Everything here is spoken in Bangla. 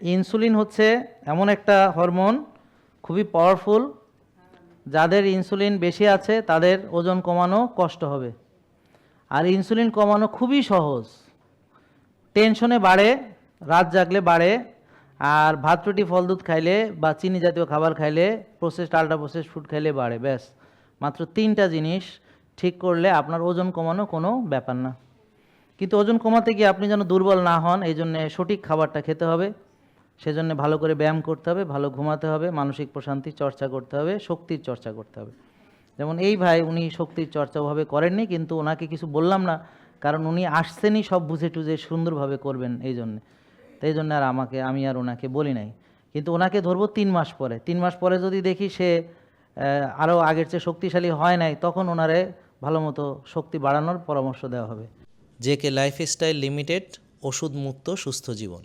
ইনসুলিন হচ্ছে এমন একটা হরমোন, খুবই পাওয়ারফুল। যাদের ইনসুলিন বেশি আছে তাদের ওজন কমানো কষ্ট হবে। আর ইনসুলিন কমানো খুবই সহজ। টেনশনে বাড়ে, রাত জাগলে বাড়ে, আর ভাত রুটি ফল দুধ খাইলে বা চিনি জাতীয় খাবার খাইলে, প্রসেসড আল্ট্রা প্রসেসড ফুড খাইলে বাড়ে। ব্যাস, মাত্র 3টা জিনিস ঠিক করলে আপনার ওজন কমানো কোনো ব্যাপার না। কিন্তু ওজন কমাতে গিয়ে আপনি যেন দুর্বল না হন, এই জন্যে সঠিক খাবারটা খেতে হবে। সেজন্য ভালো করে ব্যায়াম করতে হবে, ভালো ঘুমাতে হবে, মানসিক প্রশান্তির চর্চা করতে হবে, শক্তির চর্চা করতে হবে। যেমন এই ভাই, উনি শক্তির চর্চা ওভাবে করেননি, কিন্তু ওনাকে কিছু বললাম না, কারণ উনি আসছেনই সব বুঝে টুঝে সুন্দরভাবে করবেন এই জন্যে। তাই জন্য আর আমি আর ওনাকে বলি নাই। কিন্তু ওনাকে ধরবো 3 মাস পরে। 3 মাস পরে যদি দেখি সে আরও আগের চেয়ে শক্তিশালী হয় নাই, তখন ওনারে ভালো মতো শক্তি বাড়ানোর পরামর্শ দেওয়া হবে। জেকে লাইফস্টাইল লিমিটেড, ওষুধ মুক্ত সুস্থ জীবন।